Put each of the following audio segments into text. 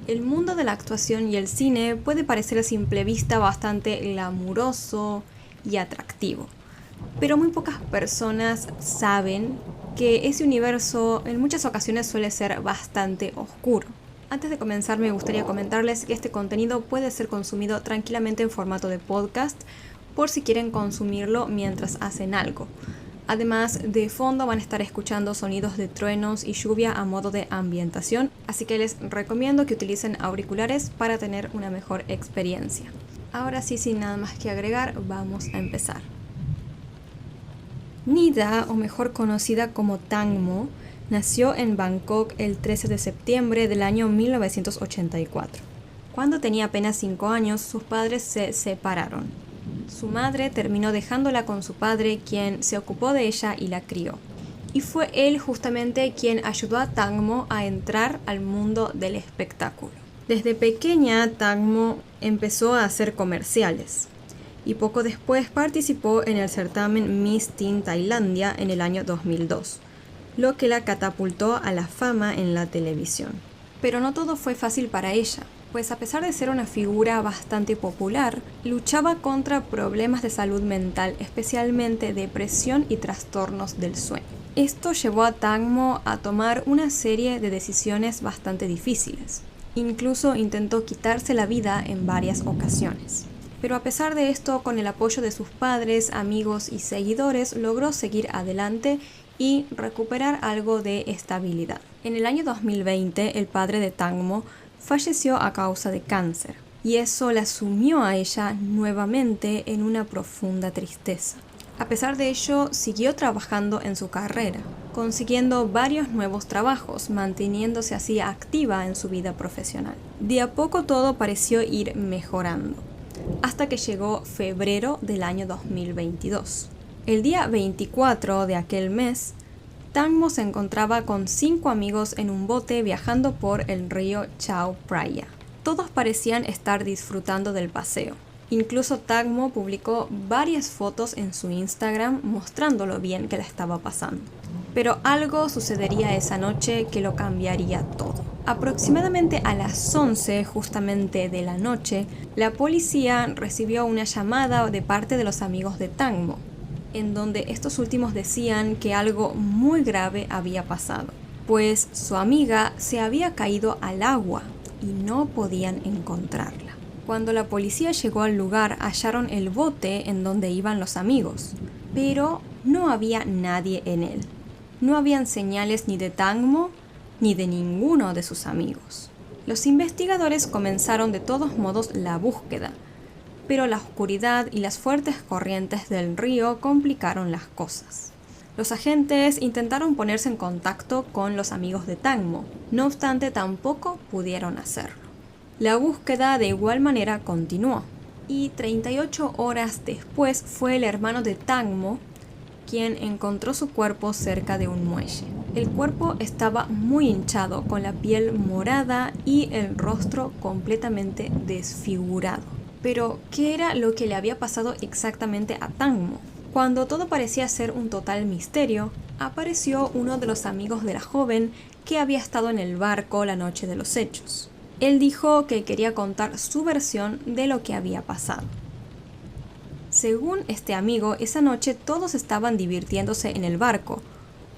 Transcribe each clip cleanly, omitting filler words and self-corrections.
El mundo de la actuación y el cine puede parecer a simple vista bastante glamuroso y atractivo, pero muy pocas personas saben que ese universo en muchas ocasiones suele ser bastante oscuro. Antes de comenzar me gustaría comentarles que este contenido puede ser consumido tranquilamente en formato de podcast por si quieren consumirlo mientras hacen algo. Además, de fondo van a estar escuchando sonidos de truenos y lluvia a modo de ambientación, así que les recomiendo que utilicen auriculares para tener una mejor experiencia. Ahora sí, sin nada más que agregar, vamos a empezar. Nida, o mejor conocida como Tangmo, nació en Bangkok el 13 de septiembre del año 1984. Cuando tenía apenas 5 años, sus padres se separaron. Su madre terminó dejándola con su padre, quien se ocupó de ella y la crió. Y fue él justamente quien ayudó a Tangmo a entrar al mundo del espectáculo. Desde pequeña, Tangmo empezó a hacer comerciales y poco después participó en el certamen Miss Teen Tailandia en el año 2002, lo que la catapultó a la fama en la televisión. Pero no todo fue fácil para ella, pues a pesar de ser una figura bastante popular, luchaba contra problemas de salud mental, especialmente depresión y trastornos del sueño. Esto llevó a Tangmo a tomar una serie de decisiones bastante difíciles. Incluso intentó quitarse la vida en varias ocasiones. Pero a pesar de esto, con el apoyo de sus padres, amigos y seguidores, logró seguir adelante y recuperar algo de estabilidad. En el año 2020, el padre de Tangmo falleció a causa de cáncer, y eso la sumió a ella nuevamente en una profunda tristeza. A pesar de ello, siguió trabajando en su carrera, consiguiendo varios nuevos trabajos, manteniéndose así activa en su vida profesional. De a poco todo pareció ir mejorando, hasta que llegó febrero del año 2022. El día 24 de aquel mes, Tangmo se encontraba con 5 amigos en un bote viajando por el río Chao Phraya. Todos parecían estar disfrutando del paseo. Incluso Tangmo publicó varias fotos en su Instagram mostrando lo bien que la estaba pasando. Pero algo sucedería esa noche que lo cambiaría todo. Aproximadamente a las 11 justamente de la noche, la policía recibió una llamada de parte de los amigos de Tangmo, en donde estos últimos decían que algo muy grave había pasado, pues su amiga se había caído al agua y no podían encontrarla. Cuando la policía llegó al lugar, hallaron el bote en donde iban los amigos, pero no había nadie en él. No habían señales ni de Tangmo ni de ninguno de sus amigos. Los investigadores comenzaron de todos modos la búsqueda, pero la oscuridad y las fuertes corrientes del río complicaron las cosas. Los agentes intentaron ponerse en contacto con los amigos de Tangmo, no obstante tampoco pudieron hacerlo. La búsqueda de igual manera continuó, y 38 horas después fue el hermano de Tangmo quien encontró su cuerpo cerca de un muelle. El cuerpo estaba muy hinchado, con la piel morada y el rostro completamente desfigurado. Pero, ¿qué era lo que le había pasado exactamente a Tangmo? Cuando todo parecía ser un total misterio, apareció uno de los amigos de la joven que había estado en el barco la noche de los hechos. Él dijo que quería contar su versión de lo que había pasado. Según este amigo, esa noche todos estaban divirtiéndose en el barco,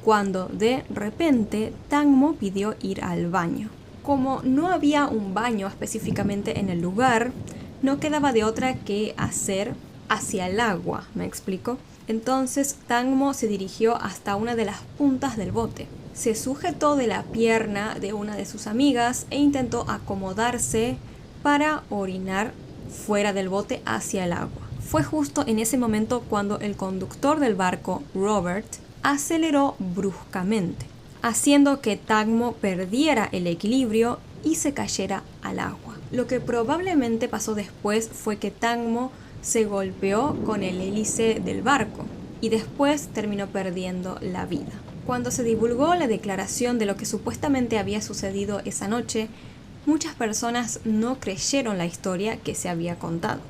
cuando de repente Tangmo pidió ir al baño. Como no había un baño específicamente en el lugar, no quedaba de otra que hacer hacia el agua, ¿me explico? Entonces Tangmo se dirigió hasta una de las puntas del bote. Se sujetó de la pierna de una de sus amigas e intentó acomodarse para orinar fuera del bote hacia el agua. Fue justo en ese momento cuando el conductor del barco, Robert, aceleró bruscamente, haciendo que Tangmo perdiera el equilibrio y se cayera al agua. Lo que probablemente pasó después fue que Tangmo se golpeó con el hélice del barco y después terminó perdiendo la vida. Cuando se divulgó la declaración de lo que supuestamente había sucedido esa noche, muchas personas no creyeron la historia que se había contado.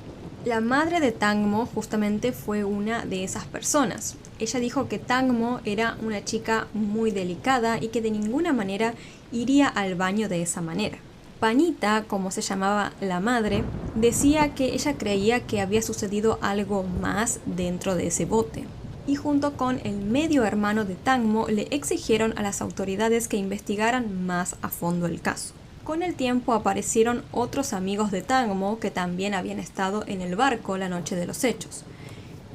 La madre de Tangmo justamente fue una de esas personas. Ella dijo que Tangmo era una chica muy delicada y que de ninguna manera iría al baño de esa manera. Panita, como se llamaba la madre, decía que ella creía que había sucedido algo más dentro de ese bote. Y junto con el medio hermano de Tangmo le exigieron a las autoridades que investigaran más a fondo el caso. Con el tiempo aparecieron otros amigos de Tangmo que también habían estado en el barco la noche de los hechos.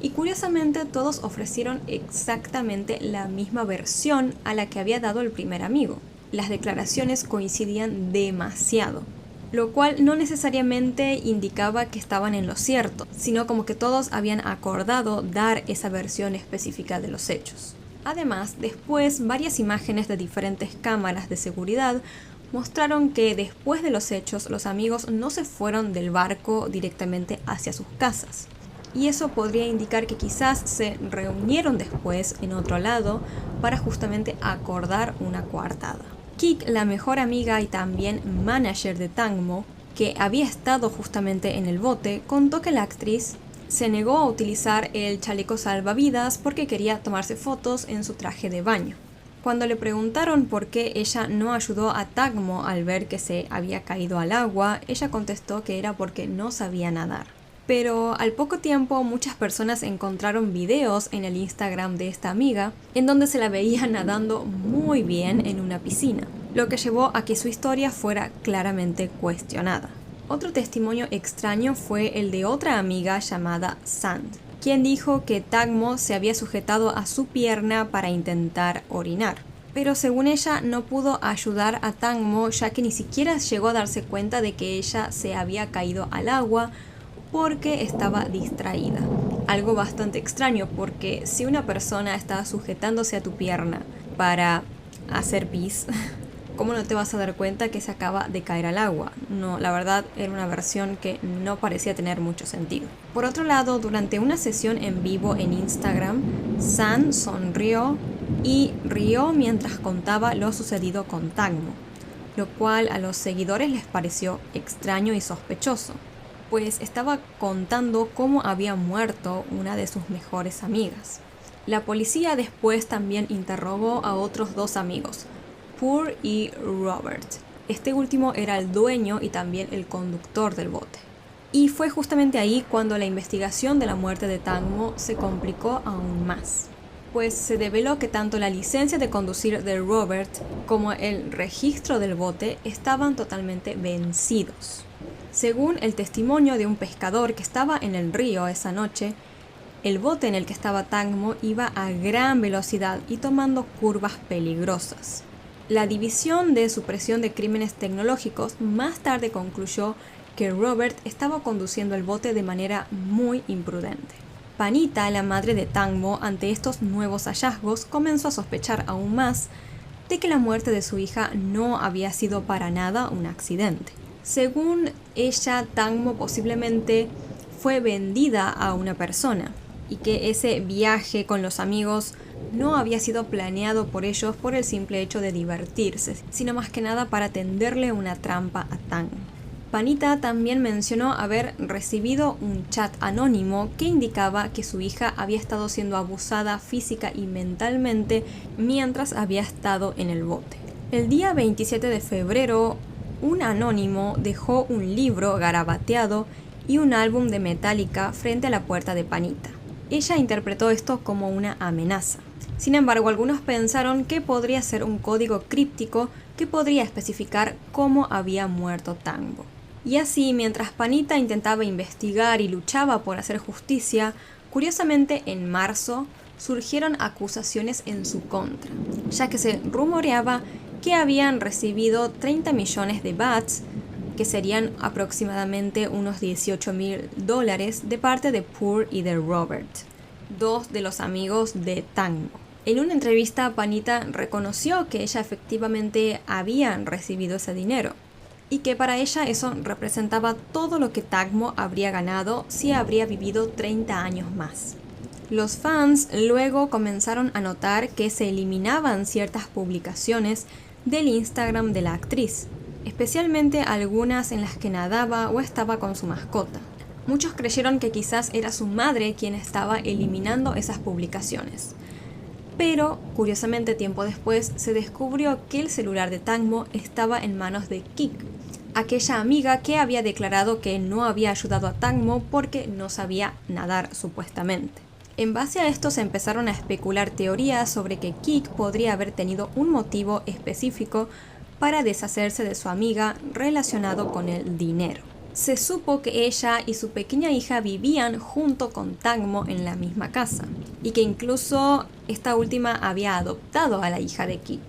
Y curiosamente todos ofrecieron exactamente la misma versión a la que había dado el primer amigo. Las declaraciones coincidían demasiado, lo cual no necesariamente indicaba que estaban en lo cierto, sino como que todos habían acordado dar esa versión específica de los hechos. Además, después varias imágenes de diferentes cámaras de seguridad mostraron que después de los hechos los amigos no se fueron del barco directamente hacia sus casas. Y eso podría indicar que quizás se reunieron después en otro lado para justamente acordar una coartada. Kik, la mejor amiga y también manager de Tangmo, que había estado justamente en el bote, contó que la actriz se negó a utilizar el chaleco salvavidas porque quería tomarse fotos en su traje de baño. Cuando le preguntaron por qué ella no ayudó a Tangmo al ver que se había caído al agua, ella contestó que era porque no sabía nadar. Pero al poco tiempo muchas personas encontraron videos en el Instagram de esta amiga en donde se la veía nadando muy bien en una piscina, lo que llevó a que su historia fuera claramente cuestionada. Otro testimonio extraño fue el de otra amiga llamada Sand, quien dijo que Tangmo se había sujetado a su pierna para intentar orinar. Pero según ella no pudo ayudar a Tangmo ya que ni siquiera llegó a darse cuenta de que ella se había caído al agua porque estaba distraída. Algo bastante extraño porque si una persona está sujetándose a tu pierna para hacer pis, ¿cómo no te vas a dar cuenta que se acaba de caer al agua? No, la verdad era una versión que no parecía tener mucho sentido. Por otro lado, durante una sesión en vivo en Instagram, San sonrió y rió mientras contaba lo sucedido con Tangmo, lo cual a los seguidores les pareció extraño y sospechoso, pues estaba contando cómo había muerto una de sus mejores amigas. La policía después también interrogó a otros dos amigos, Pur y Robert. Este último era el dueño y también el conductor del bote. Y fue justamente ahí cuando la investigación de la muerte de Tangmo se complicó aún más, pues se develó que tanto la licencia de conducir de Robert como el registro del bote estaban totalmente vencidos. Según el testimonio de un pescador que estaba en el río esa noche, el bote en el que estaba Tangmo iba a gran velocidad y tomando curvas peligrosas. La División de Supresión de Crímenes Tecnológicos más tarde concluyó que Robert estaba conduciendo el bote de manera muy imprudente. Panita, la madre de Tangmo, ante estos nuevos hallazgos, comenzó a sospechar aún más de que la muerte de su hija no había sido para nada un accidente. Según ella, Tangmo posiblemente fue vendida a una persona y que ese viaje con los amigos no había sido planeado por ellos por el simple hecho de divertirse, sino más que nada para tenderle una trampa a Tangmo. Panita también mencionó haber recibido un chat anónimo que indicaba que su hija había estado siendo abusada física y mentalmente mientras había estado en el bote. El día 27 de febrero, un anónimo dejó un libro garabateado y un álbum de Metallica frente a la puerta de Panita. Ella interpretó esto como una amenaza. Sin embargo, algunos pensaron que podría ser un código críptico que podría especificar cómo había muerto Tangmo. Y así, mientras Panita intentaba investigar y luchaba por hacer justicia, curiosamente en marzo surgieron acusaciones en su contra, ya que se rumoreaba que habían recibido 30 millones de bahts, que serían aproximadamente unos $18,000 de parte de Pur y de Robert, dos de los amigos de Tangmo. En una entrevista, Panita reconoció que ella efectivamente había recibido ese dinero y que para ella eso representaba todo lo que Tangmo habría ganado si habría vivido 30 años más. Los fans luego comenzaron a notar que se eliminaban ciertas publicaciones del Instagram de la actriz, especialmente algunas en las que nadaba o estaba con su mascota. Muchos creyeron que quizás era su madre quien estaba eliminando esas publicaciones. Pero, curiosamente, tiempo después se descubrió que el celular de Tangmo estaba en manos de Kik, aquella amiga que había declarado que no había ayudado a Tangmo porque no sabía nadar supuestamente. En base a esto se empezaron a especular teorías sobre que Kik podría haber tenido un motivo específico para deshacerse de su amiga relacionado con el dinero. Se supo que ella y su pequeña hija vivían junto con Tangmo en la misma casa, y que incluso esta última había adoptado a la hija de Kik.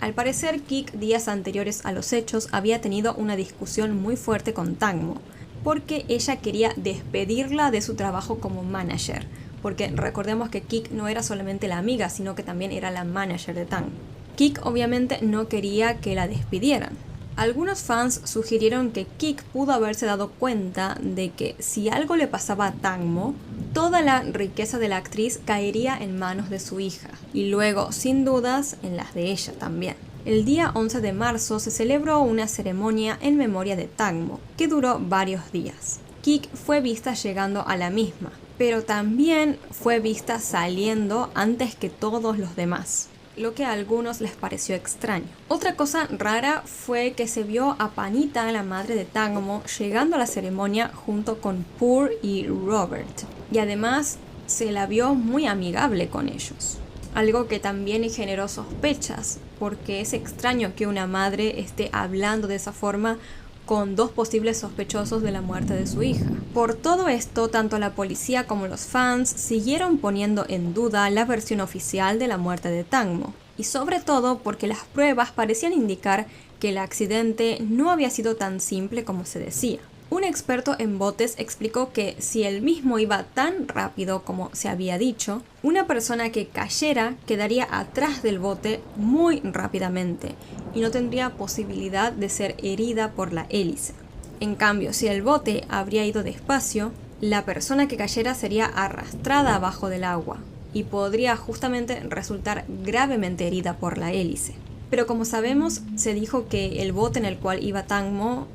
Al parecer, Kik días anteriores a los hechos había tenido una discusión muy fuerte con Tangmo, porque ella quería despedirla de su trabajo como manager, porque recordemos que Kik no era solamente la amiga, sino que también era la manager de Tangmo. Kik obviamente no quería que la despidieran. Algunos fans sugirieron que Kik pudo haberse dado cuenta de que si algo le pasaba a Tangmo, toda la riqueza de la actriz caería en manos de su hija, y luego, sin dudas, en las de ella también. El día 11 de marzo se celebró una ceremonia en memoria de Tangmo, que duró varios días. Kik fue vista llegando a la misma, pero también fue vista saliendo antes que todos los demás, lo que a algunos les pareció extraño. Otra cosa rara fue que se vio a Panita, la madre de Tangmo, llegando a la ceremonia junto con Pur y Robert, y además se la vio muy amigable con ellos. Algo que también generó sospechas, porque es extraño que una madre esté hablando de esa forma con dos posibles sospechosos de la muerte de su hija. Por todo esto, tanto la policía como los fans siguieron poniendo en duda la versión oficial de la muerte de Tangmo, y sobre todo porque las pruebas parecían indicar que el accidente no había sido tan simple como se decía. Un experto en botes explicó que si el mismo iba tan rápido como se había dicho, una persona que cayera quedaría atrás del bote muy rápidamente y no tendría posibilidad de ser herida por la hélice. En cambio, si el bote habría ido despacio, la persona que cayera sería arrastrada abajo del agua y podría justamente resultar gravemente herida por la hélice. Pero como sabemos, se dijo que el bote en el cual iba Tangmo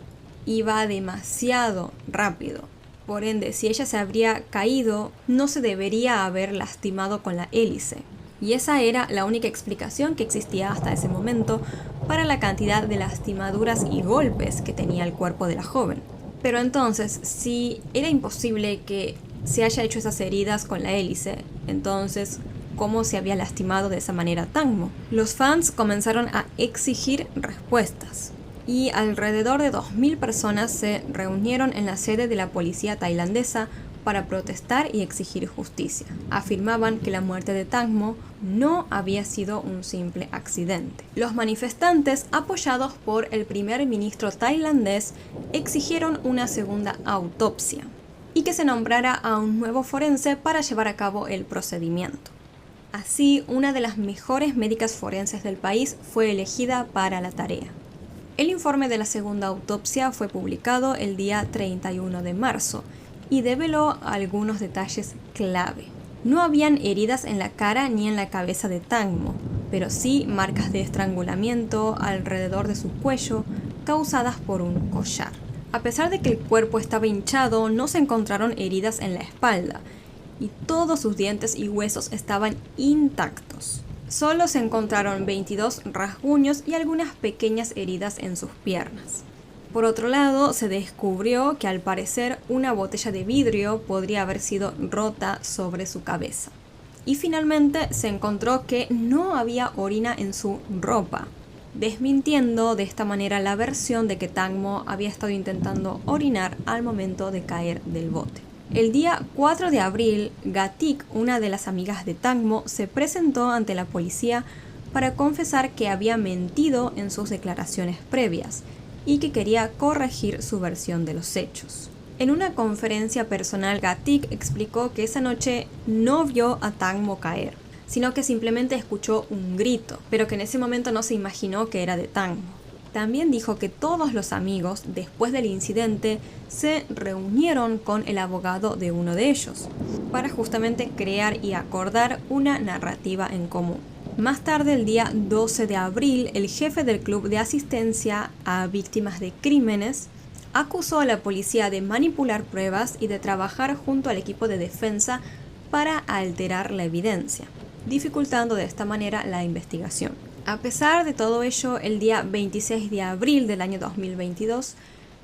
iba demasiado rápido. Por ende, si ella se habría caído, no se debería haber lastimado con la hélice. Y esa era la única explicación que existía hasta ese momento para la cantidad de lastimaduras y golpes que tenía el cuerpo de la joven. Pero entonces, si era imposible que se haya hecho esas heridas con la hélice, entonces, ¿cómo se había lastimado de esa manera Tangmo? Los fans comenzaron a exigir respuestas, y alrededor de 2.000 personas se reunieron en la sede de la policía tailandesa para protestar y exigir justicia. Afirmaban que la muerte de Tangmo no había sido un simple accidente. Los manifestantes, apoyados por el primer ministro tailandés, exigieron una segunda autopsia y que se nombrara a un nuevo forense para llevar a cabo el procedimiento. Así, una de las mejores médicas forenses del país fue elegida para la tarea. El informe de la segunda autopsia fue publicado el día 31 de marzo y develó algunos detalles clave. No habían heridas en la cara ni en la cabeza de Tangmo, pero sí marcas de estrangulamiento alrededor de su cuello causadas por un collar. A pesar de que el cuerpo estaba hinchado, no se encontraron heridas en la espalda y todos sus dientes y huesos estaban intactos. Solo se encontraron 22 rasguños y algunas pequeñas heridas en sus piernas. Por otro lado, se descubrió que al parecer una botella de vidrio podría haber sido rota sobre su cabeza. Y finalmente se encontró que no había orina en su ropa, desmintiendo de esta manera la versión de que Tangmo había estado intentando orinar al momento de caer del bote. El día 4 de abril, Gatik, una de las amigas de Tangmo, se presentó ante la policía para confesar que había mentido en sus declaraciones previas y que quería corregir su versión de los hechos. En una conferencia personal, Gatik explicó que esa noche no vio a Tangmo caer, sino que simplemente escuchó un grito, pero que en ese momento no se imaginó que era de Tangmo. También dijo que todos los amigos, después del incidente, se reunieron con el abogado de uno de ellos, para justamente crear y acordar una narrativa en común. Más tarde, el día 12 de abril, el jefe del club de asistencia a víctimas de crímenes acusó a la policía de manipular pruebas y de trabajar junto al equipo de defensa para alterar la evidencia, dificultando de esta manera la investigación. A pesar de todo ello, el día 26 de abril del año 2022,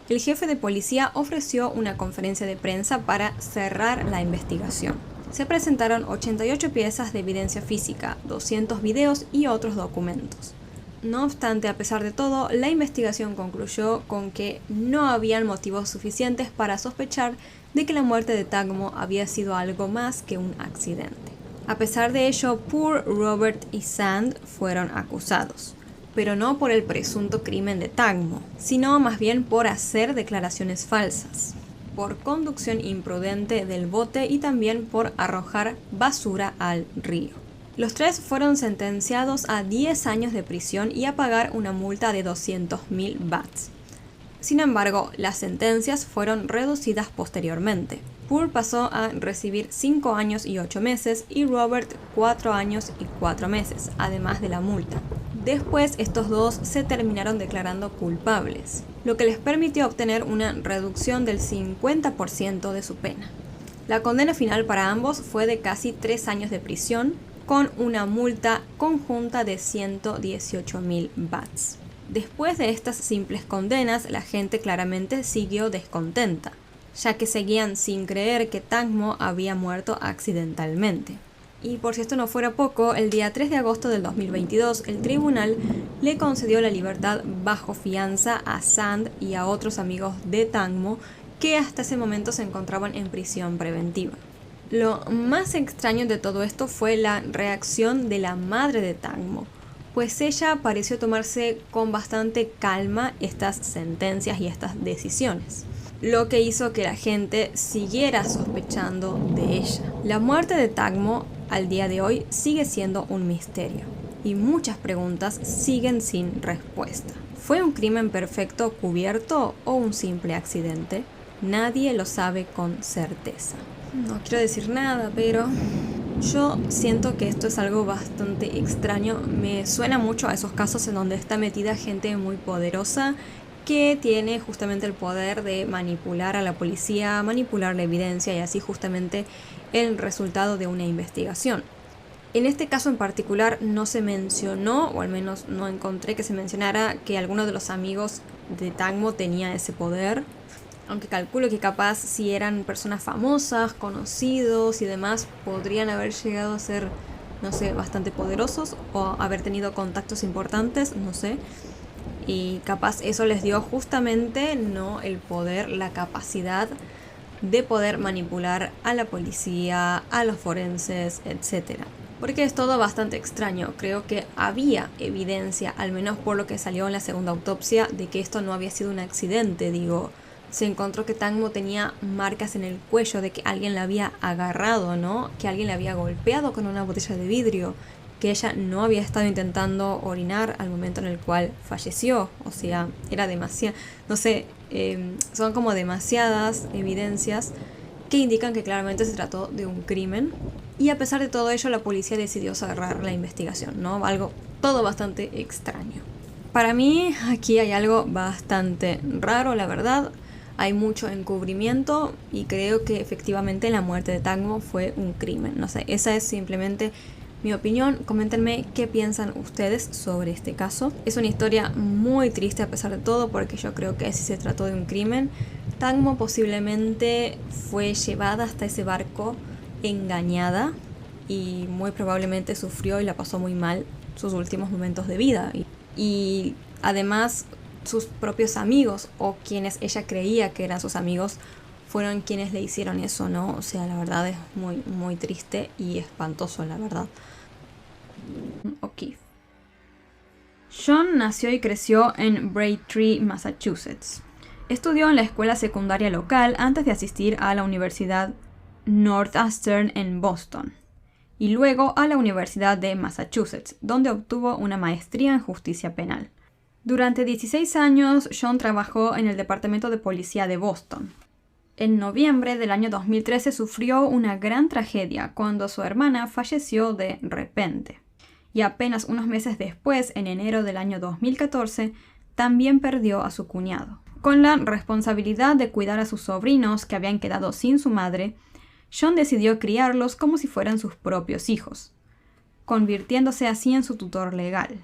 el jefe de policía ofreció una conferencia de prensa para cerrar la investigación. Se presentaron 88 piezas de evidencia física, 200 videos y otros documentos. No obstante, a pesar de todo, la investigación concluyó con que no habían motivos suficientes para sospechar de que la muerte de Tagmo había sido algo más que un accidente. A pesar de ello, Poor, Robert y Sand fueron acusados, pero no por el presunto crimen de Tagmo, sino más bien por hacer declaraciones falsas, por conducción imprudente del bote y también por arrojar basura al río. Los tres fueron sentenciados a 10 años de prisión y a pagar una multa de 200.000 bahts. Sin embargo, las sentencias fueron reducidas posteriormente. Poor pasó a recibir 5 años y 8 meses y Robert 4 años y 4 meses, además de la multa. Después, estos dos se terminaron declarando culpables, lo que les permitió obtener una reducción del 50% de su pena. La condena final para ambos fue de casi 3 años de prisión, con una multa conjunta de 118.000 bahts. Después de estas simples condenas, la gente claramente siguió descontenta, ya que seguían sin creer que Tagmo había muerto accidentalmente. Y por si esto no fuera poco, el día 3 de agosto del 2022, el tribunal le concedió la libertad bajo fianza a Sand y a otros amigos de Tagmo que hasta ese momento se encontraban en prisión preventiva. Lo más extraño de todo esto fue la reacción de la madre de Tagmo, pues ella pareció tomarse con bastante calma estas sentencias y estas decisiones, lo que hizo que la gente siguiera sospechando de ella. La muerte de Tagmo al día de hoy sigue siendo un misterio y muchas preguntas siguen sin respuesta. ¿Fue un crimen perfecto cubierto o un simple accidente? Nadie lo sabe con certeza. No quiero decir nada, pero yo siento que esto es algo bastante extraño. Me suena mucho a esos casos en donde está metida gente muy poderosa que tiene justamente el poder de manipular a la policía, manipular la evidencia y así justamente el resultado de una investigación. En este caso en particular no se mencionó, o al menos no encontré que se mencionara, que alguno de los amigos de Tagmo tenía ese poder. Aunque calculo que capaz si eran personas famosas, conocidos y demás, podrían haber llegado a ser, no sé, bastante poderosos o haber tenido contactos importantes, no sé. Y capaz eso les dio justamente no el poder, la capacidad de poder manipular a la policía, a los forenses, etc. Porque es todo bastante extraño. Creo que había evidencia, al menos por lo que salió en la segunda autopsia, de que esto no había sido un accidente, digo. Se encontró que Tagmo tenía marcas en el cuello de que alguien la había agarrado, ¿no? Que alguien la había golpeado con una botella de vidrio, que ella no había estado intentando orinar al momento en el cual falleció. O sea, era demasiado, no sé, son como demasiadas evidencias que indican que claramente se trató de un crimen. Y a pesar de todo ello, la policía decidió cerrar la investigación, ¿no? Algo todo bastante extraño. Para mí, aquí hay algo bastante raro, la verdad. Hay mucho encubrimiento y creo que efectivamente la muerte de Tagmo fue un crimen. No sé, esa es simplemente mi opinión. Coméntenme qué piensan ustedes sobre este caso. Es una historia muy triste a pesar de todo, porque yo creo que si se trató de un crimen, Tagmo posiblemente fue llevada hasta ese barco engañada y muy probablemente sufrió y la pasó muy mal sus últimos momentos de vida. Y además sus propios amigos o quienes ella creía que eran sus amigos fueron quienes le hicieron eso, ¿no? O sea, la verdad es muy, muy triste y espantoso, la verdad. O'Keefe. John nació y creció en Braintree, Massachusetts. Estudió en la escuela secundaria local antes de asistir a la Universidad Northeastern en Boston y luego a la Universidad de Massachusetts, donde obtuvo una maestría en justicia penal. Durante 16 años, John trabajó en el Departamento de Policía de Boston. En noviembre del año 2013 sufrió una gran tragedia cuando su hermana falleció de repente. Y apenas unos meses después, en enero del año 2014, también perdió a su cuñado. Con la responsabilidad de cuidar a sus sobrinos que habían quedado sin su madre, John decidió criarlos como si fueran sus propios hijos, convirtiéndose así en su tutor legal.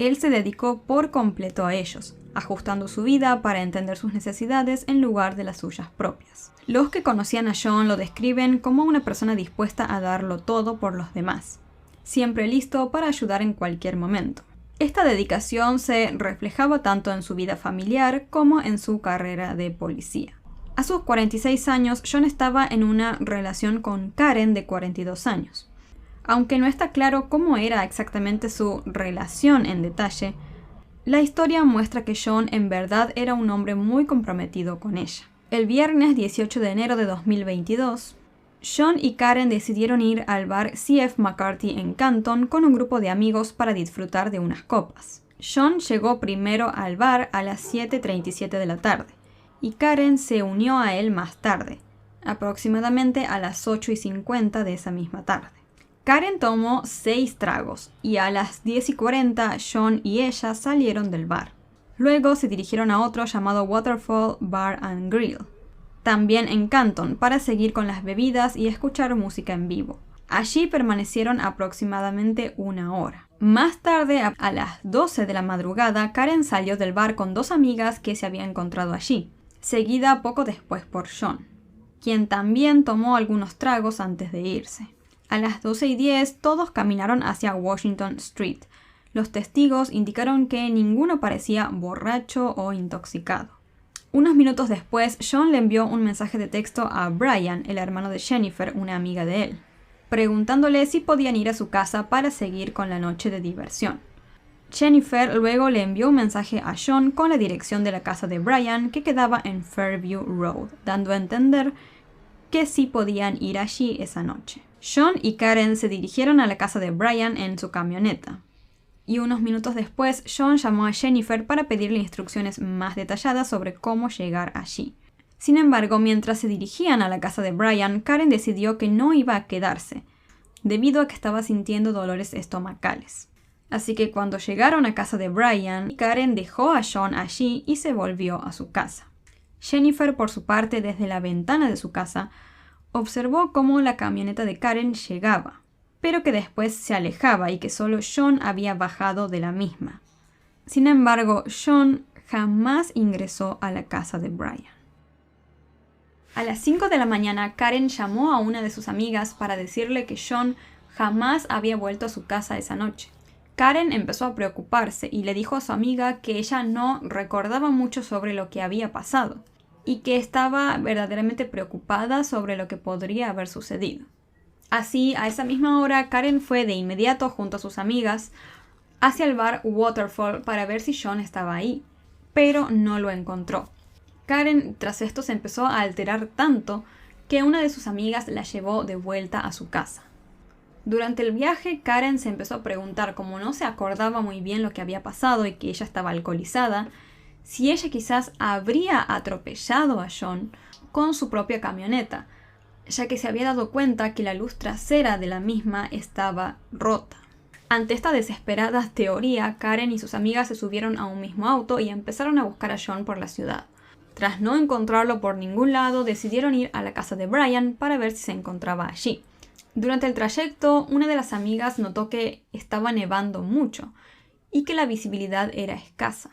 Él se dedicó por completo a ellos, ajustando su vida para entender sus necesidades en lugar de las suyas propias. Los que conocían a Sean lo describen como una persona dispuesta a darlo todo por los demás, siempre listo para ayudar en cualquier momento. Esta dedicación se reflejaba tanto en su vida familiar como en su carrera de policía. A sus 46 años, Sean estaba en una relación con Karen de 42 años. Aunque no está claro cómo era exactamente su relación en detalle, la historia muestra que Sean en verdad era un hombre muy comprometido con ella. El viernes 18 de enero de 2022, Sean y Karen decidieron ir al bar C.F. McCarthy en Canton con un grupo de amigos para disfrutar de unas copas. Sean llegó primero al bar a las 7:37 de la tarde y Karen se unió a él más tarde, aproximadamente a las 8:50 de esa misma tarde. Karen tomó 6 tragos y a las 10:40 Sean y ella salieron del bar. Luego se dirigieron a otro llamado Waterfall Bar and Grill, también en Canton, para seguir con las bebidas y escuchar música en vivo. Allí permanecieron aproximadamente 1 hora. Más tarde, a las 12 de la madrugada, Karen salió del bar con 2 amigas que se habían encontrado allí, seguida poco después por Sean, quien también tomó algunos tragos antes de irse. A las 12:10 todos caminaron hacia Washington Street. Los testigos indicaron que ninguno parecía borracho o intoxicado. Unos minutos después, Sean le envió un mensaje de texto a Brian, el hermano de Jennifer, una amiga de él, preguntándole si podían ir a su casa para seguir con la noche de diversión. Jennifer luego le envió un mensaje a Sean con la dirección de la casa de Brian, que quedaba en Fairview Road, dando a entender que sí podían ir allí esa noche. Sean y Karen se dirigieron a la casa de Brian en su camioneta. Y unos minutos después, Sean llamó a Jennifer para pedirle instrucciones más detalladas sobre cómo llegar allí. Sin embargo, mientras se dirigían a la casa de Brian, Karen decidió que no iba a quedarse, debido a que estaba sintiendo dolores estomacales. Así que cuando llegaron a casa de Brian, Karen dejó a Sean allí y se volvió a su casa. Jennifer, por su parte, desde la ventana de su casa, observó cómo la camioneta de Karen llegaba, pero que después se alejaba y que solo Sean había bajado de la misma. Sin embargo, Sean jamás ingresó a la casa de Brian. A las 5 de la mañana, Karen llamó a una de sus amigas para decirle que Sean jamás había vuelto a su casa esa noche. Karen empezó a preocuparse y le dijo a su amiga que ella no recordaba mucho sobre lo que había pasado y que estaba verdaderamente preocupada sobre lo que podría haber sucedido. Así, a esa misma hora, Karen fue de inmediato junto a sus amigas hacia el bar Waterfall para ver si Sean estaba ahí, pero no lo encontró. Karen, tras esto, se empezó a alterar tanto que una de sus amigas la llevó de vuelta a su casa. Durante el viaje, Karen se empezó a preguntar, como no se acordaba muy bien lo que había pasado y que ella estaba alcoholizada, si ella quizás habría atropellado a Sean con su propia camioneta, ya que se había dado cuenta que la luz trasera de la misma estaba rota. Ante esta desesperada teoría, Karen y sus amigas se subieron a un mismo auto y empezaron a buscar a Sean por la ciudad. Tras no encontrarlo por ningún lado, decidieron ir a la casa de Brian para ver si se encontraba allí. Durante el trayecto, una de las amigas notó que estaba nevando mucho y que la visibilidad era escasa.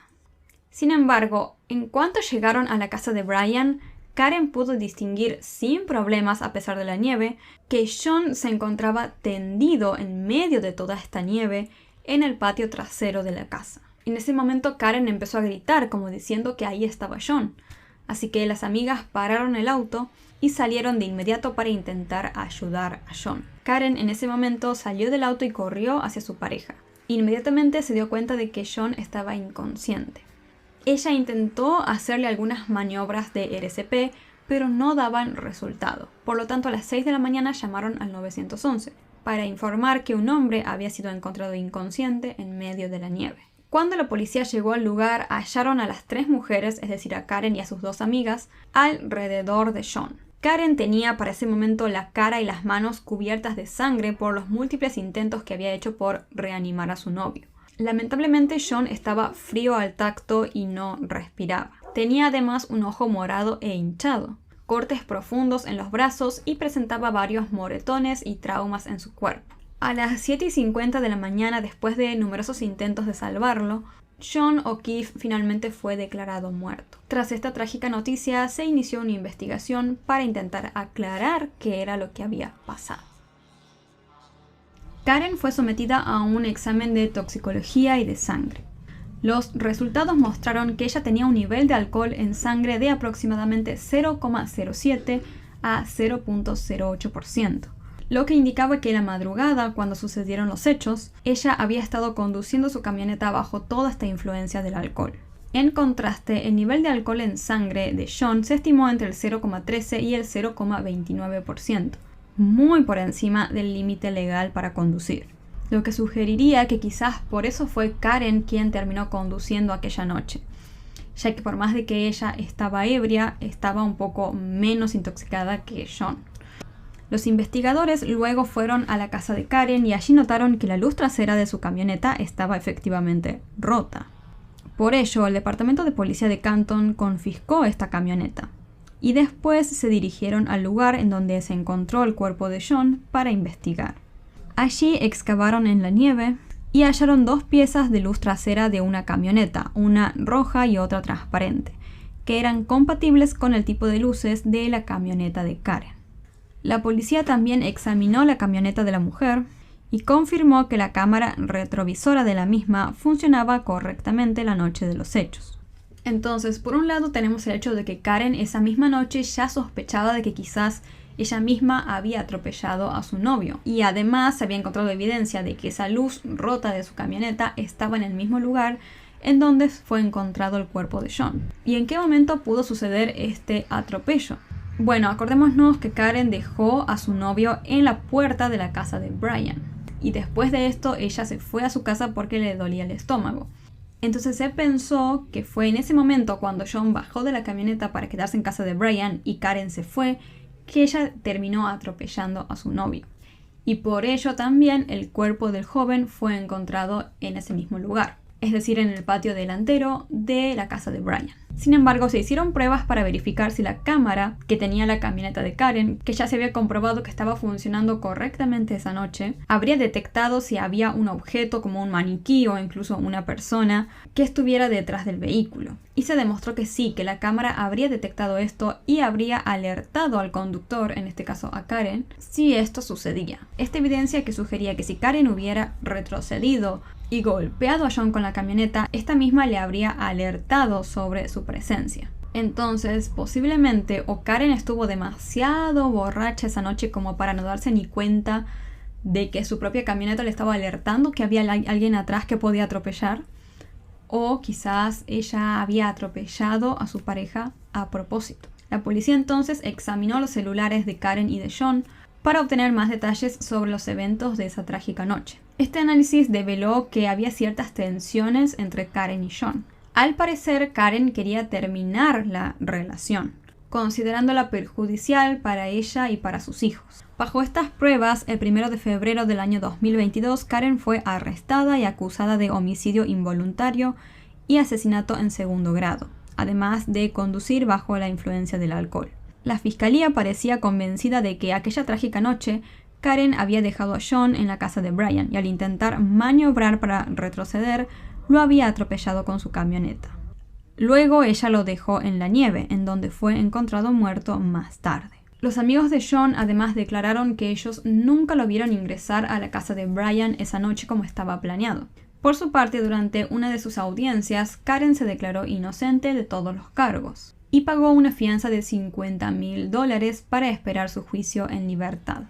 Sin embargo, en cuanto llegaron a la casa de Brian, Karen pudo distinguir sin problemas, a pesar de la nieve, que Sean se encontraba tendido en medio de toda esta nieve en el patio trasero de la casa. En ese momento Karen empezó a gritar como diciendo que ahí estaba Sean, así que las amigas pararon el auto y salieron de inmediato para intentar ayudar a Sean. Karen en ese momento salió del auto y corrió hacia su pareja. Inmediatamente se dio cuenta de que Sean estaba inconsciente. Ella intentó hacerle algunas maniobras de RCP, pero no daban resultado. Por lo tanto, a las 6 de la mañana llamaron al 911 para informar que un hombre había sido encontrado inconsciente en medio de la nieve. Cuando la policía llegó al lugar, hallaron a las 3 mujeres, es decir, a Karen y a sus 2 amigas, alrededor de Sean. Karen tenía para ese momento la cara y las manos cubiertas de sangre por los múltiples intentos que había hecho por reanimar a su novio. Lamentablemente, Sean estaba frío al tacto y no respiraba. Tenía además un ojo morado e hinchado, cortes profundos en los brazos y presentaba varios moretones y traumas en su cuerpo. A las 7:50 de la mañana, después de numerosos intentos de salvarlo, John O'Keefe finalmente fue declarado muerto. Tras esta trágica noticia, se inició una investigación para intentar aclarar qué era lo que había pasado. Karen fue sometida a un examen de toxicología y de sangre. Los resultados mostraron que ella tenía un nivel de alcohol en sangre de aproximadamente 0,07 a 0,08%. Lo que indicaba que en la madrugada, cuando sucedieron los hechos, ella había estado conduciendo su camioneta bajo toda esta influencia del alcohol. En contraste, el nivel de alcohol en sangre de John se estimó entre el 0,13 y el 0,29%, muy por encima del límite legal para conducir, lo que sugeriría que quizás por eso fue Karen quien terminó conduciendo aquella noche, ya que por más de que ella estaba ebria, estaba un poco menos intoxicada que John. Los investigadores luego fueron a la casa de Karen y allí notaron que la luz trasera de su camioneta estaba efectivamente rota. Por ello, el departamento de policía de Canton confiscó esta camioneta y después se dirigieron al lugar en donde se encontró el cuerpo de John para investigar. Allí excavaron en la nieve y hallaron 2 piezas de luz trasera de una camioneta, una roja y otra transparente, que eran compatibles con el tipo de luces de la camioneta de Karen. La policía también examinó la camioneta de la mujer y confirmó que la cámara retrovisora de la misma funcionaba correctamente la noche de los hechos. Entonces, por un lado tenemos el hecho de que Karen esa misma noche ya sospechaba de que quizás ella misma había atropellado a su novio, y además se había encontrado evidencia de que esa luz rota de su camioneta estaba en el mismo lugar en donde fue encontrado el cuerpo de John. ¿Y en qué momento pudo suceder este atropello? Bueno, acordémonos que Karen dejó a su novio en la puerta de la casa de Brian, y después de esto ella se fue a su casa porque le dolía el estómago. Entonces se pensó que fue en ese momento, cuando John bajó de la camioneta para quedarse en casa de Brian y Karen se fue, que ella terminó atropellando a su novio. Y por ello también el cuerpo del joven fue encontrado en ese mismo lugar, es decir, en el patio delantero de la casa de Brian. Sin embargo, se hicieron pruebas para verificar si la cámara que tenía la camioneta de Karen, que ya se había comprobado que estaba funcionando correctamente esa noche, habría detectado si había un objeto como un maniquí o incluso una persona que estuviera detrás del vehículo. Y se demostró que sí, que la cámara habría detectado esto y habría alertado al conductor, en este caso a Karen, si esto sucedía. Esta evidencia que sugería que si Karen hubiera retrocedido y golpeado a John con la camioneta, esta misma le habría alertado sobre su presencia. Entonces, posiblemente o Karen estuvo demasiado borracha esa noche como para no darse ni cuenta de que su propia camioneta le estaba alertando que había alguien atrás que podía atropellar, o quizás ella había atropellado a su pareja a propósito. La policía entonces examinó los celulares de Karen y de John para obtener más detalles sobre los eventos de esa trágica noche. Este análisis develó que había ciertas tensiones entre Karen y John. Al parecer, Karen quería terminar la relación, considerándola perjudicial para ella y para sus hijos. Bajo estas pruebas, el 1 de febrero del año 2022, Karen fue arrestada y acusada de homicidio involuntario y asesinato en segundo grado, además de conducir bajo la influencia del alcohol. La fiscalía parecía convencida de que aquella trágica noche Karen había dejado a John en la casa de Brian y al intentar maniobrar para retroceder, lo había atropellado con su camioneta. Luego ella lo dejó en la nieve, en donde fue encontrado muerto más tarde. Los amigos de John además declararon que ellos nunca lo vieron ingresar a la casa de Brian esa noche como estaba planeado. Por su parte, durante una de sus audiencias, Karen se declaró inocente de todos los cargos y pagó una fianza de $50,000 para esperar su juicio en libertad.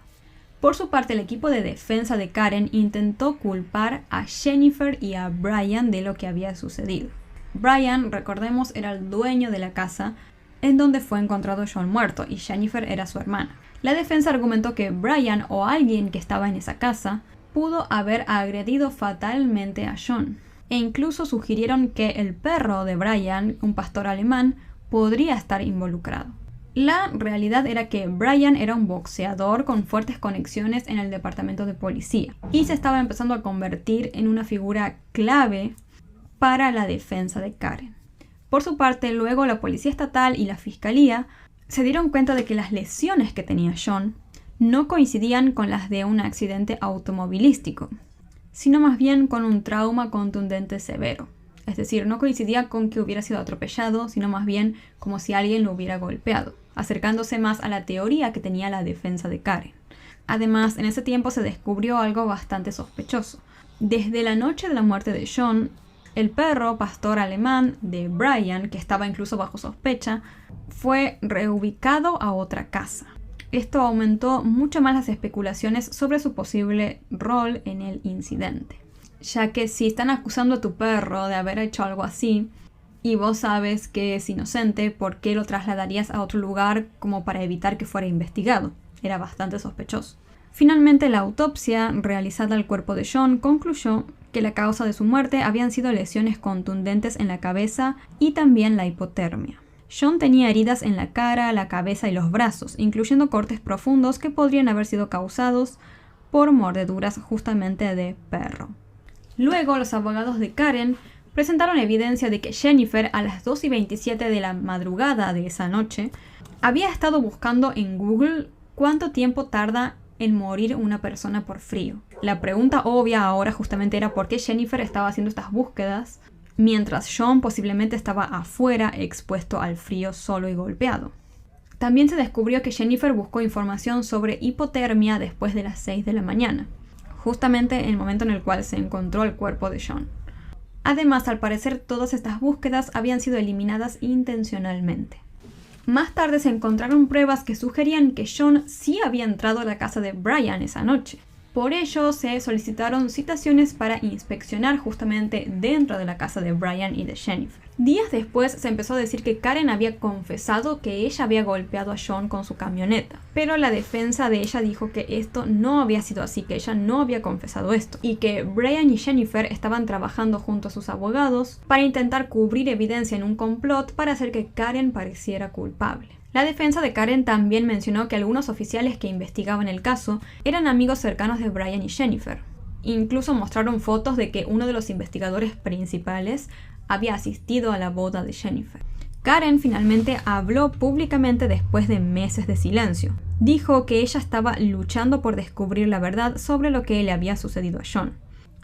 Por su parte, el equipo de defensa de Karen intentó culpar a Jennifer y a Brian de lo que había sucedido. Brian, recordemos, era el dueño de la casa en donde fue encontrado John muerto y Jennifer era su hermana. La defensa argumentó que Brian o alguien que estaba en esa casa pudo haber agredido fatalmente a John, e incluso sugirieron que el perro de Brian, un pastor alemán, podría estar involucrado. La realidad era que Brian era un boxeador con fuertes conexiones en el departamento de policía y se estaba empezando a convertir en una figura clave para la defensa de Karen. Por su parte, luego la policía estatal y la fiscalía se dieron cuenta de que las lesiones que tenía John no coincidían con las de un accidente automovilístico, sino más bien con un trauma contundente severo. Es decir, no coincidía con que hubiera sido atropellado, sino más bien como si alguien lo hubiera golpeado, acercándose más a la teoría que tenía la defensa de Karen. Además, en ese tiempo se descubrió algo bastante sospechoso. Desde la noche de la muerte de John, el perro pastor alemán de Brian, que estaba incluso bajo sospecha, fue reubicado a otra casa. Esto aumentó mucho más las especulaciones sobre su posible rol en el incidente, ya que si están acusando a tu perro de haber hecho algo así y vos sabes que es inocente, ¿por qué lo trasladarías a otro lugar como para evitar que fuera investigado? Era bastante sospechoso. Finalmente, la autopsia realizada al cuerpo de John concluyó que la causa de su muerte habían sido lesiones contundentes en la cabeza y también la hipotermia. John tenía heridas en la cara, la cabeza y los brazos, incluyendo cortes profundos que podrían haber sido causados por mordeduras justamente de perro. Luego, los abogados de Karen presentaron evidencia de que Jennifer, a las 2:27 de la madrugada de esa noche, había estado buscando en Google cuánto tiempo tarda en morir una persona por frío. La pregunta obvia ahora justamente era por qué Jennifer estaba haciendo estas búsquedas mientras John posiblemente estaba afuera expuesto al frío solo y golpeado. También se descubrió que Jennifer buscó información sobre hipotermia después de las 6 de la mañana, justamente en el momento en el cual se encontró el cuerpo de John. Además, al parecer, todas estas búsquedas habían sido eliminadas intencionalmente. Más tarde se encontraron pruebas que sugerían que John sí había entrado a la casa de Brian esa noche. Por ello, se solicitaron citaciones para inspeccionar justamente dentro de la casa de Brian y de Jennifer. Días después se empezó a decir que Karen había confesado que ella había golpeado a John con su camioneta, pero la defensa de ella dijo que esto no había sido así, que ella no había confesado esto, y que Brian y Jennifer estaban trabajando junto a sus abogados para intentar cubrir evidencia en un complot para hacer que Karen pareciera culpable. La defensa de Karen también mencionó que algunos oficiales que investigaban el caso eran amigos cercanos de Brian y Jennifer. Incluso mostraron fotos de que uno de los investigadores principales había asistido a la boda de Jennifer. Karen finalmente habló públicamente después de meses de silencio. Dijo que ella estaba luchando por descubrir la verdad sobre lo que le había sucedido a John.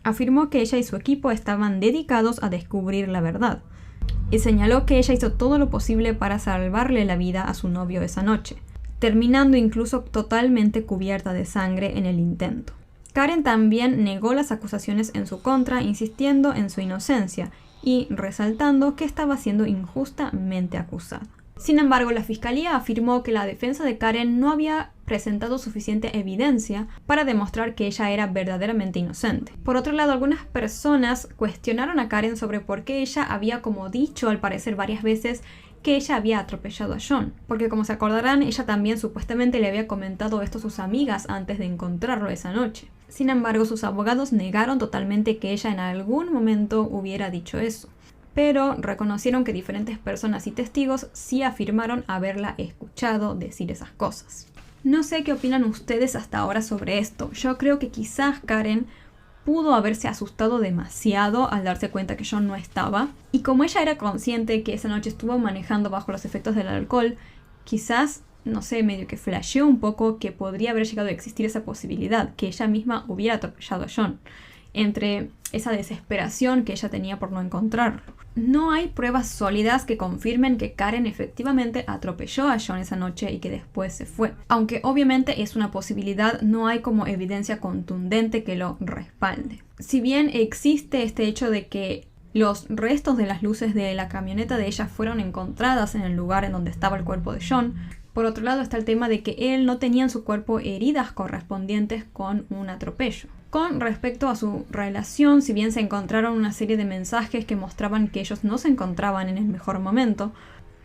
Afirmó que ella y su equipo estaban dedicados a descubrir la verdad, y señaló que ella hizo todo lo posible para salvarle la vida a su novio esa noche, terminando incluso totalmente cubierta de sangre en el intento. Karen también negó las acusaciones en su contra, insistiendo en su inocencia y resaltando que estaba siendo injustamente acusada. Sin embargo, la fiscalía afirmó que la defensa de Karen no había presentado suficiente evidencia para demostrar que ella era verdaderamente inocente. Por otro lado, algunas personas cuestionaron a Karen sobre por qué ella había como dicho al parecer varias veces que ella había atropellado a John, porque como se acordarán, ella también supuestamente le había comentado esto a sus amigas antes de encontrarlo esa noche. Sin embargo, sus abogados negaron totalmente que ella en algún momento hubiera dicho eso, pero reconocieron que diferentes personas y testigos sí afirmaron haberla escuchado decir esas cosas. No sé qué opinan ustedes hasta ahora sobre esto. Yo creo que quizás Karen pudo haberse asustado demasiado al darse cuenta que John no estaba, y como ella era consciente que esa noche estuvo manejando bajo los efectos del alcohol, quizás, no sé, medio que flasheó un poco que podría haber llegado a existir esa posibilidad, que ella misma hubiera atropellado a John, entre esa desesperación que ella tenía por no encontrarlo. No hay pruebas sólidas que confirmen que Karen efectivamente atropelló a John esa noche y que después se fue. Aunque obviamente es una posibilidad, no hay como evidencia contundente que lo respalde. Si bien existe este hecho de que los restos de las luces de la camioneta de ella fueron encontradas en el lugar en donde estaba el cuerpo de John, por otro lado está el tema de que él no tenía en su cuerpo heridas correspondientes con un atropello. Con respecto a su relación, si bien se encontraron una serie de mensajes que mostraban que ellos no se encontraban en el mejor momento,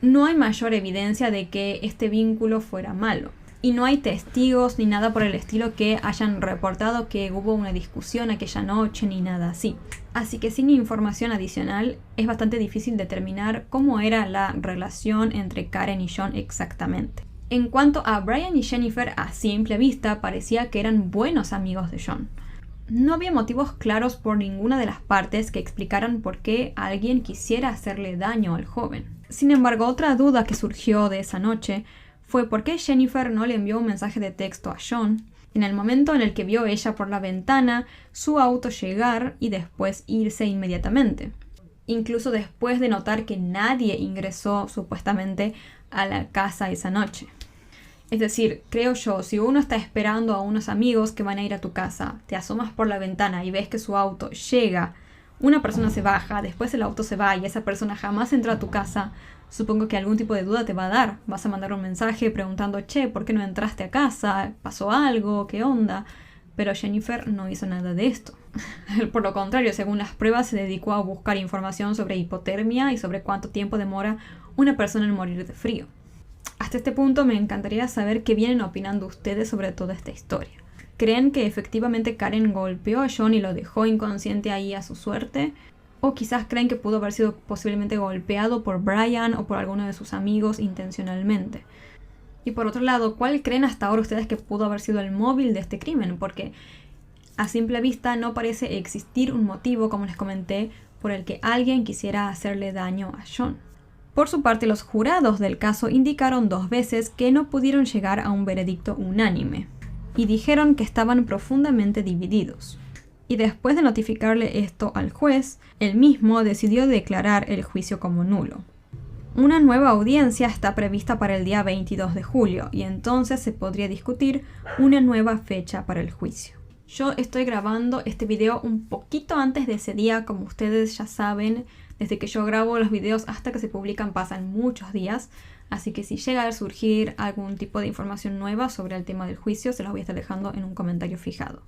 no hay mayor evidencia de que este vínculo fuera malo. Y no hay testigos ni nada por el estilo que hayan reportado que hubo una discusión aquella noche ni nada así. Así que sin información adicional es bastante difícil determinar cómo era la relación entre Karen y John exactamente. En cuanto a Brian y Jennifer, a simple vista parecía que eran buenos amigos de John. No había motivos claros por ninguna de las partes que explicaran por qué alguien quisiera hacerle daño al joven. Sin embargo, otra duda que surgió de esa noche fue por qué Jennifer no le envió un mensaje de texto a John en el momento en el que vio ella por la ventana su auto llegar y después irse inmediatamente. Incluso después de notar que nadie ingresó supuestamente a la casa esa noche. Es decir, creo yo, si uno está esperando a unos amigos que van a ir a tu casa, te asomas por la ventana y ves que su auto llega, una persona se baja, después el auto se va y esa persona jamás entra a tu casa, supongo que algún tipo de duda te va a dar. Vas a mandar un mensaje preguntando, che, ¿por qué no entraste a casa? ¿Pasó algo? ¿Qué onda? Pero Jennifer no hizo nada de esto. Por lo contrario, según las pruebas, se dedicó a buscar información sobre hipotermia y sobre cuánto tiempo demora una persona en morir de frío. Hasta este punto me encantaría saber qué vienen opinando ustedes sobre toda esta historia. ¿Creen que efectivamente Karen golpeó a John y lo dejó inconsciente ahí a su suerte? ¿O quizás creen que pudo haber sido posiblemente golpeado por Brian o por alguno de sus amigos intencionalmente? Y por otro lado, ¿cuál creen hasta ahora ustedes que pudo haber sido el móvil de este crimen? Porque a simple vista no parece existir un motivo, como les comenté, por el que alguien quisiera hacerle daño a John. Por su parte, los jurados del caso indicaron 2 veces que no pudieron llegar a un veredicto unánime y dijeron que estaban profundamente divididos. Y después de notificarle esto al juez, él mismo decidió declarar el juicio como nulo. Una nueva audiencia está prevista para el día 22 de julio y entonces se podría discutir una nueva fecha para el juicio. Yo estoy grabando este video un poquito antes de ese día, como ustedes ya saben. Desde que yo grabo los videos hasta que se publican pasan muchos días, así que si llega a surgir algún tipo de información nueva sobre el tema del juicio, se los voy a estar dejando en un comentario fijado.